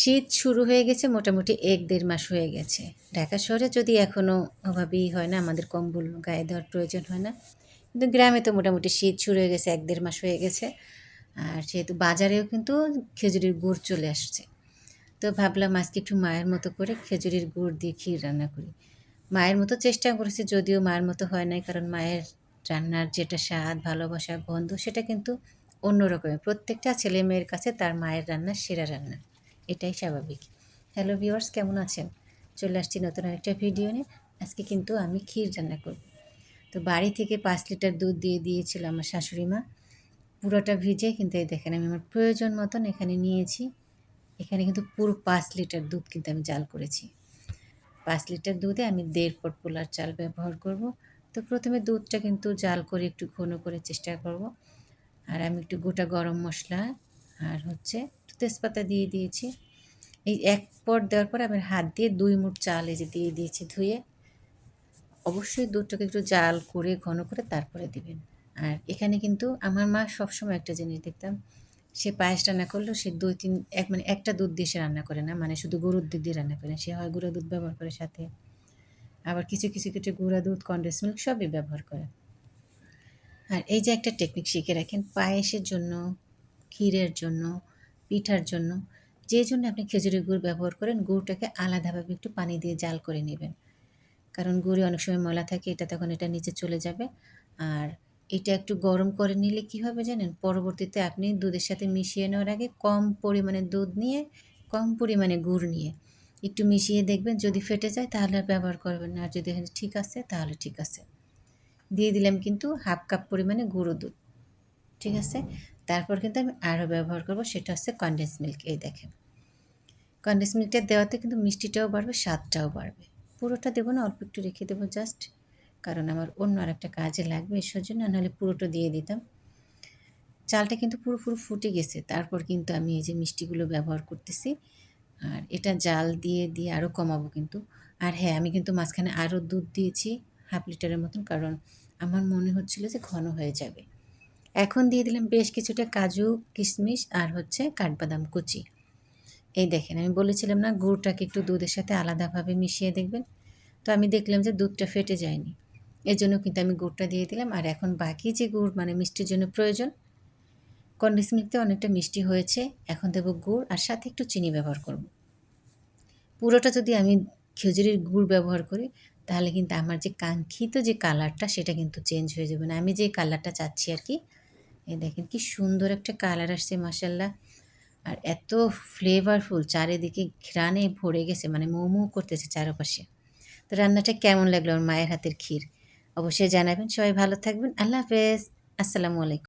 শীত শুরু হয়ে গেছে মোটামুটি ১-১.৫ মাস হয়ে গেছে। ঢাকা শহরে যদি এখনও ওভাবেই হয় না, আমাদের কম্বল গায়ে দেওয়ার প্রয়োজন হয় না। কিন্তু গ্রামে তো মোটামুটি শীত শুরু হয়ে গেছে ১-১.৫ মাস হয়ে গেছে। আর সেহেতু বাজারেও কিন্তু খেজুরের গুড় চলে আসছে। তো ভাবলাম আজকে একটু মায়ের মতো করে খেজুরের গুড় দিয়ে ক্ষীর রান্না করি। মায়ের মতো চেষ্টা করেছি, যদিও মায়ের মতো হয় নাই, কারণ মায়ের রান্নার যেটা স্বাদ, ভালোবাসা, গন্ধ সেটা কিন্তু অন্য রকমের। প্রত্যেকটা ছেলে মেয়ের কাছে তার মায়ের রান্না সেরা রান্না। এটাই স্বাভাবিক। হ্যালো ভিউয়ার্স, কেমন আছেন? চলে আসছি নতুন আরেকটা ভিডিও নিয়ে। আজকে কিন্তু আমি ক্ষীর রান্না করব। তো বাড়ি থেকে ৫ লিটার দুধ দিয়ে দিয়েছিল আমার শাশুড়ি মা। পুরোটা ভিজে কিন্তু এই দেখেন আমি আমার প্রয়োজন মতন এখানে নিয়েছি। এখানে কিন্তু পুরো ৫ লিটার দুধ কিন্তু আমি জাল করেছি। ৫ লিটার দুধে আমি ১.৫ পট পোলার চাল ব্যবহার করব। তো প্রথমে দুধটা কিন্তু জাল করে একটু ঘন করে চেষ্টা করব। আর আমি একটু গোটা গরম মশলা আর হচ্ছে তেজপাতা দিয়ে দিয়েছি। এই ১ পট দেওয়ার পর আমি হাত দিয়ে ২ মুঠ চাল এই যে দিয়ে দিয়েছি ধুয়ে। অবশ্যই দুধটাকে একটু জাল করে ঘন করে তারপরে দিবেন। আর এখানে কিন্তু আমার মা সবসময় একটা জিনিস দেখতাম, সে পায়েস রান্না করলেও সে ২-৩ মানে একটা দুধ দিয়ে সে রান্না করে না, মানে শুধু গরুর দুধ দিয়ে রান্না করে। সে হয় গুঁড়া দুধ ব্যবহার করে সাথে, আবার কিছু ক্ষেত্রে গুঁড়া দুধ, কনডেন্স মিল্ক সবই ব্যবহার করে। আর এই যে একটা টেকনিক শিখে রাখেন, পায়েসের জন্য, ক্ষীরের জন্য, পিঠার জন্য, যে জন্য আপনি খেজুরের গুড় ব্যবহার করেন, গুড়টাকে আলাদাভাবে একটু পানি দিয়ে জাল করে নেবেন। কারণ গুড়ে অনেক সময় ময়লা থাকে, এটা তখন এটা নিচে চলে যাবে। আর এটা একটু গরম করে নিলে কী হবে জানেন? পরবর্তীতে আপনি দুধের সাথে মিশিয়ে নেওয়ার আগে কম পরিমাণে দুধ নিয়ে, কম পরিমাণে গুড় নিয়ে একটু মিশিয়ে দেখবেন, যদি ফেটে যায় তাহলে আর ব্যবহার করবেন না। আর যদি ঠিক আছে তাহলে ঠিক আছে। দিয়ে দিলাম কিন্তু 1/2 কাপ পরিমাণে গুঁড়ো দুধ। ঠিক আছে? তারপর কিন্তু আমি আরও ব্যবহার করব, সেটা হচ্ছে কনডেন্স মিল্ক। এই দেখেন। কনডেন্স মিল্কটা দেওয়াতে কিন্তু মিষ্টিটাও বাড়বে, স্বাদটাও বাড়বে। পুরোটা দেবো না, অল্প একটু রেখে দেবো জাস্ট, কারণ আমার অন্য আরেকটা কাজে লাগবে সেজন্য, নাহলে পুরোটা দিয়ে দিতাম। চালটা কিন্তু পুরো ফুটে গেছে, তারপর কিন্তু আমি এই যে মিষ্টিগুলো ব্যবহার করতেছি। আর এটা জাল দিয়ে আরও কমাবো কিন্তু। আর হ্যাঁ, আমি কিন্তু মাঝখানে আরও দুধ দিয়েছি 1/2 লিটারের মতন, কারণ আমার মনে হচ্ছিল যে ঘন হয়ে যাবে। এখন দিয়ে দিলাম বেশ কিছুটা কাজু, কিশমিশ আর হচ্ছে কাঠবাদাম কুচি। এই দেখেন, আমি বলেছিলাম না গুড়টাকে একটু দুধের সাথে আলাদাভাবে মিশিয়ে দেখবেন। তো আমি দেখলাম যে দুধটা ফেটে যায়নি, এজন্য কিন্তু আমি গুড়টা দিয়ে দিলাম। আর এখন বাকি যে গুড় মানে মিষ্টির জন্য প্রয়োজন, কনডেন্স মিল্কতে অনেকটা মিষ্টি হয়েছে, এখন দেবো গুড় আর সাথে একটু চিনি ব্যবহার করব। পুরোটা যদি আমি খেজুরের গুড় ব্যবহার করি, তাহলে কিন্তু আমার যে কাঙ্ক্ষিত যে কালারটা সেটা কিন্তু চেঞ্জ হয়ে যাবে না, আমি যে কালারটা চাচ্ছি আর কি। এই দেখেন কি সুন্দর একটা কালার আসছে মাশাআল্লাহ। আর এত ফ্লেভারফুল, চারিদিকে ঘ্রাণে ভরে গেছে, মানে মৌ মৌ করতেছে চারপাশে। তো রান্নাটা কেমন লাগলো আমার মায়ের হাতের ক্ষীর? অবশ্যই জানাবেন। সবাই ভালো থাকবেন। আল্লাহ হাফেজ। আসসালামু আলাইকুম।